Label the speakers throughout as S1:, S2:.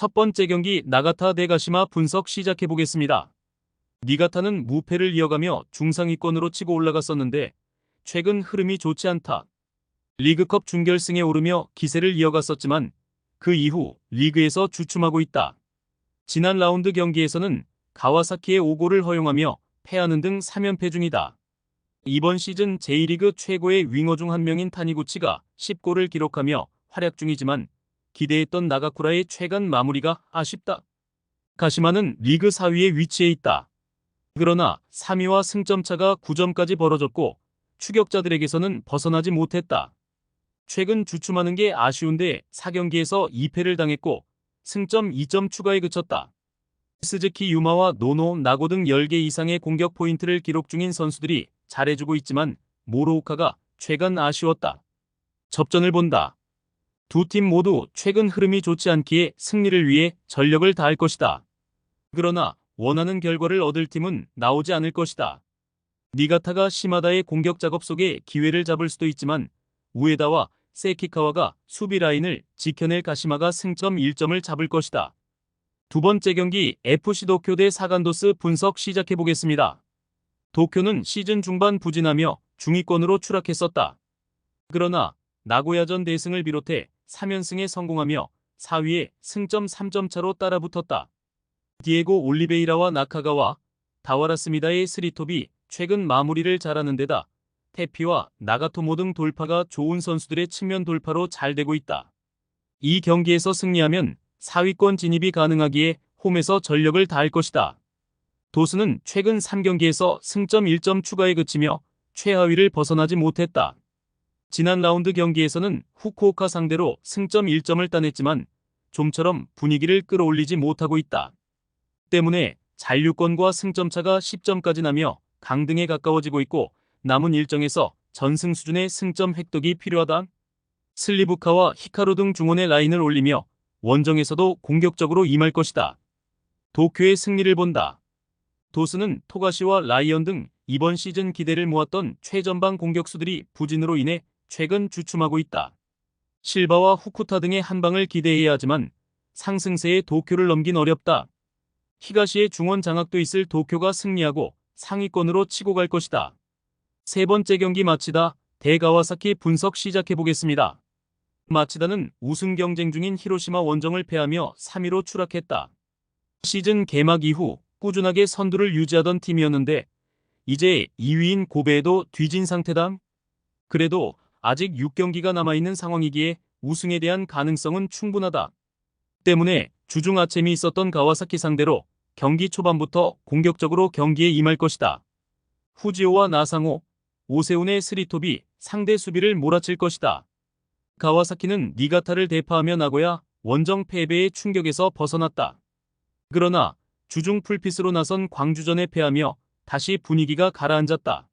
S1: 첫 번째 경기 나가타 대 가시마 분석 시작해보겠습니다. 니가타는 무패를 이어가며 중상위권으로 치고 올라갔었는데 최근 흐름이 좋지 않다. 리그컵 준결승에 오르며 기세를 이어갔었지만 그 이후 리그에서 주춤하고 있다. 지난 라운드 경기에서는 가와사키의 5골을 허용하며 패하는 등 3연패 중이다. 이번 시즌 J리그 최고의 윙어 중 한 명인 타니구치가 10골을 기록하며 활약 중이지만 기대했던 나가쿠라의 최근 마무리가 아쉽다. 가시마는 리그 4위에 위치해 있다. 그러나 3위와 승점차가 9점까지 벌어졌고 추격자들에게서는 벗어나지 못했다. 최근 주춤하는 게 아쉬운데 4경기에서 2패를 당했고 승점 2점 추가에 그쳤다. 스즈키 유마와 노노, 나고 등 10개 이상의 공격 포인트를 기록 중인 선수들이 잘해주고 있지만 모로오카가 최근 아쉬웠다. 접전을 본다. 두 팀 모두 최근 흐름이 좋지 않기에 승리를 위해 전력을 다할 것이다. 그러나 원하는 결과를 얻을 팀은 나오지 않을 것이다. 니가타가 시마다의 공격 작업 속에 기회를 잡을 수도 있지만 우에다와 세키카와가 수비 라인을 지켜낼 가시마가 승점 1점을 잡을 것이다. 두 번째 경기 FC 도쿄 대 사간도스 분석 시작해보겠습니다. 도쿄는 시즌 중반 부진하며 중위권으로 추락했었다. 그러나 나고야전 대승을 비롯해 3연승에 성공하며 4위에 승점 3점 차로 따라붙었다. 디에고 올리베이라와 나카가와 다와라스미다의 스리톱이 최근 마무리를 잘하는 데다 테피와 나가토모 등 돌파가 좋은 선수들의 측면 돌파로 잘 되고 있다. 이 경기에서 승리하면 4위권 진입이 가능하기에 홈에서 전력을 다할 것이다. 도스는 최근 3경기에서 승점 1점 추가에 그치며 최하위를 벗어나지 못했다. 지난 라운드 경기에서는 후쿠오카 상대로 승점 1점을 따냈지만 좀처럼 분위기를 끌어올리지 못하고 있다. 때문에 잔류권과 승점차가 10점까지 나며 강등에 가까워지고 있고 남은 일정에서 전승 수준의 승점 획득이 필요하다. 슬리부카와 히카루 등 중원의 라인을 올리며 원정에서도 공격적으로 임할 것이다. 도쿄의 승리를 본다. 도스는 토가시와 라이언 등 이번 시즌 기대를 모았던 최전방 공격수들이 부진으로 인해 최근 주춤하고 있다. 실바와 후쿠타 등의 한방을 기대해야 하지만 상승세의 도쿄를 넘긴 어렵다. 히가시의 중원 장악도 있을 도쿄가 승리하고 상위권으로 치고 갈 것이다. 세 번째 경기 마치다 대가와사키 분석 시작해보겠습니다. 마치다는 우승 경쟁 중인 히로시마 원정을 패하며 3위로 추락했다. 시즌 개막 이후 꾸준하게 선두를 유지하던 팀이었는데 이제 2위인 고베에도 뒤진 상태다. 그래도 아직 6경기가 남아있는 상황이기에 우승에 대한 가능성은 충분하다. 때문에 주중 아챔이 있었던 가와사키 상대로 경기 초반부터 공격적으로 경기에 임할 것이다. 후지오와 나상호, 오세훈의 스리톱이 상대 수비를 몰아칠 것이다. 가와사키는 니가타를 대파하며 나고야 원정 패배의 충격에서 벗어났다. 그러나 주중 풀핏으로 나선 광주전에 패하며 다시 분위기가 가라앉았다.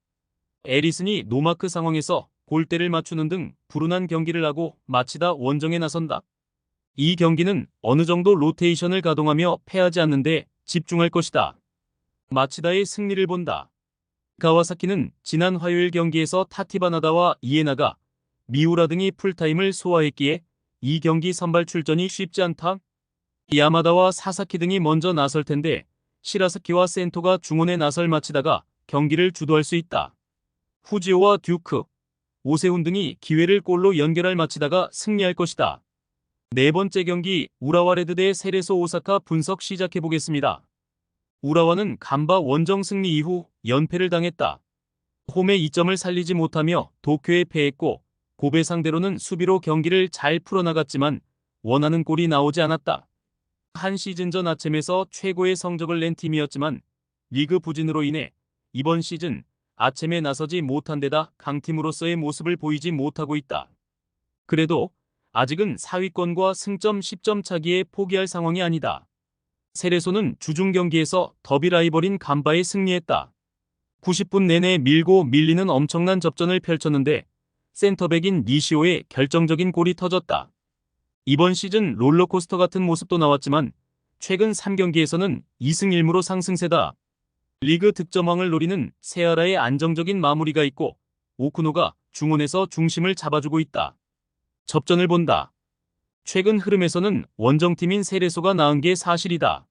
S1: 에리슨이 노마크 상황에서 골대를 맞추는 등 불운한 경기를 하고 마치다 원정에 나선다. 이 경기는 어느 정도 로테이션을 가동하며 패하지 않는데 집중할 것이다. 마치다의 승리를 본다. 가와사키는 지난 화요일 경기에서 타티바나다와 이에나가 미우라 등이 풀타임을 소화했기에 이 경기 선발 출전이 쉽지 않다. 야마다와 사사키 등이 먼저 나설 텐데 시라사키와 센토가 중원에 나설 마치다가 경기를 주도할 수 있다. 후지오와 듀크, 오세훈 등이 기회를 골로 연결할 마치다가 승리할 것이다. 네 번째 경기 우라와 레드 대 세레소 오사카 분석 시작해보겠습니다. 우라와는 간바 원정 승리 이후 연패를 당했다. 홈에 2점을 살리지 못하며 도쿄에 패했고 고베 상대로는 수비로 경기를 잘 풀어나갔지만 원하는 골이 나오지 않았다. 한 시즌 전 아챔에서 최고의 성적을 낸 팀이었지만 리그 부진으로 인해 이번 시즌 아챔에 나서지 못한 데다 강팀으로서의 모습을 보이지 못하고 있다. 그래도 아직은 4위권과 승점 10점 차기에 포기할 상황이 아니다. 세레소는 주중 경기에서 더비 라이벌인 간바에 승리했다. 90분 내내 밀고 밀리는 엄청난 접전을 펼쳤는데 센터백인 니시오의 결정적인 골이 터졌다. 이번 시즌 롤러코스터 같은 모습도 나왔지만 최근 3경기에서는 2승 1무로 상승세다. 리그 득점왕을 노리는 세아라의 안정적인 마무리가 있고 오쿠노가 중원에서 중심을 잡아주고 있다. 접전을 본다. 최근 흐름에서는 원정팀인 세레소가 나은 게 사실이다.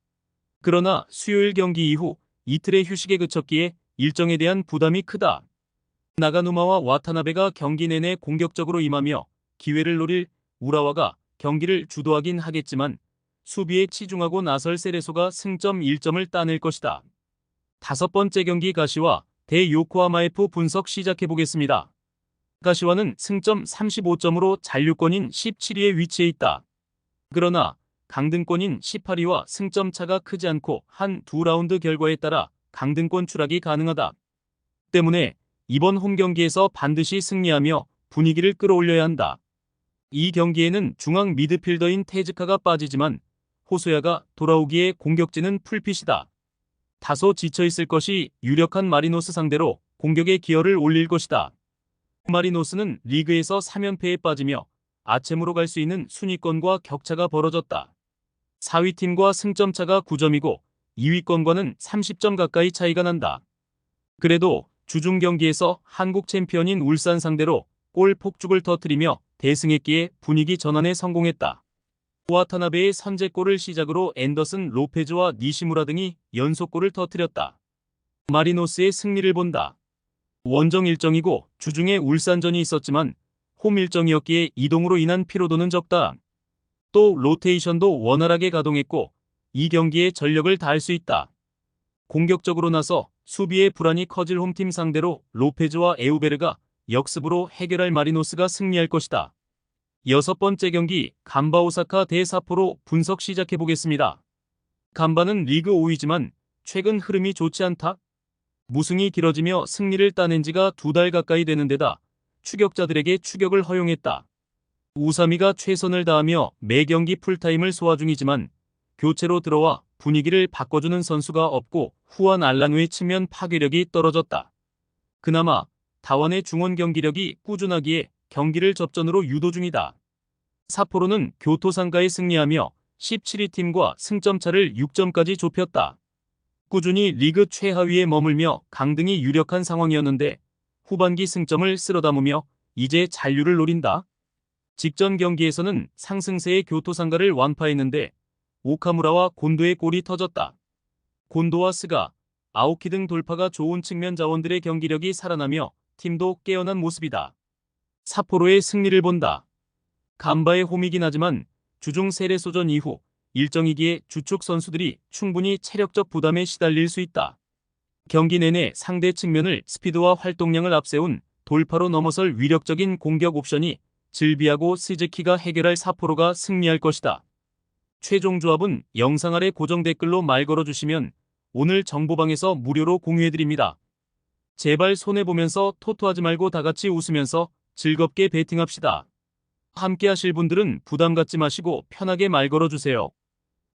S1: 그러나 수요일 경기 이후 이틀의 휴식에 그쳤기에 일정에 대한 부담이 크다. 나가누마와 와타나베가 경기 내내 공격적으로 임하며 기회를 노릴 우라와가 경기를 주도하긴 하겠지만 수비에 치중하고 나설 세레소가 승점 1점을 따낼 것이다. 다섯 번째 경기 가시와 대 요코하마 F 분석 시작해보겠습니다. 가시와는 승점 35점으로 잔류권인 17위에 위치해 있다. 그러나 강등권인 18위와 승점 차가 크지 않고 한 두 라운드 결과에 따라 강등권 추락이 가능하다. 때문에 이번 홈경기에서 반드시 승리하며 분위기를 끌어올려야 한다. 이 경기에는 중앙 미드필더인 테즈카가 빠지지만 호소야가 돌아오기에 공격진은 풀핏이다. 다소 지쳐있을 것이 유력한 마리노스 상대로 공격의 기여를 올릴 것이다. 마리노스는 리그에서 3연패에 빠지며 아챔으로 갈 수 있는 순위권과 격차가 벌어졌다. 4위 팀과 승점차가 9점이고 2위권과는 30점 가까이 차이가 난다. 그래도 주중 경기에서 한국 챔피언인 울산 상대로 골 폭죽을 터뜨리며 대승했기에 분위기 전환에 성공했다. 와타나베의 선제골을 시작으로 앤더슨, 로페즈와 니시무라 등이 연속골을 터뜨렸다. 마리노스의 승리를 본다. 원정 일정이고 주중에 울산전이 있었지만 홈 일정이었기에 이동으로 인한 피로도는 적다. 또 로테이션도 원활하게 가동했고 이 경기에 전력을 다할 수 있다. 공격적으로 나서 수비의 불안이 커질 홈팀 상대로 로페즈와 에우베르가 역습으로 해결할 마리노스가 승리할 것이다. 여섯 번째 경기 간바 오사카 대 사포로 분석 시작해보겠습니다. 간바는 리그 5위지만 최근 흐름이 좋지 않다. 무승이 길어지며 승리를 따낸 지가 2달 가까이 되는 데다 추격자들에게 추격을 허용했다. 우사미가 최선을 다하며 매 경기 풀타임을 소화 중이지만 교체로 들어와 분위기를 바꿔주는 선수가 없고 후안 알라누의 측면 파괴력이 떨어졌다. 그나마 다원의 중원 경기력이 꾸준하기에 경기를 접전으로 유도 중이다. 사포로는 교토상가에 승리하며 17위 팀과 승점차를 6점까지 좁혔다. 꾸준히 리그 최하위에 머물며 강등이 유력한 상황이었는데 후반기 승점을 쓸어담으며 이제 잔류를 노린다. 직전 경기에서는 상승세의 교토상가를 완파했는데 오카무라와 곤도의 골이 터졌다. 곤도와 스가, 아오키 등 돌파가 좋은 측면 자원들의 경기력이 살아나며 팀도 깨어난 모습이다. 사포로의 승리를 본다. 간바의 홈이긴 하지만 주중 세레소전 이후 일정이기에 주축 선수들이 충분히 체력적 부담에 시달릴 수 있다. 경기 내내 상대 측면을 스피드와 활동량을 앞세운 돌파로 넘어설 위력적인 공격 옵션이 질비하고 스즈키가 해결할 사포로가 승리할 것이다. 최종 조합은 영상 아래 고정 댓글로 말 걸어주시면 오늘 정보방에서 무료로 공유해드립니다. 제발 손해보면서 토토하지 말고 다같이 웃으면서 즐겁게 베팅합시다. 함께 하실 분들은 부담 갖지 마시고 편하게 말 걸어주세요.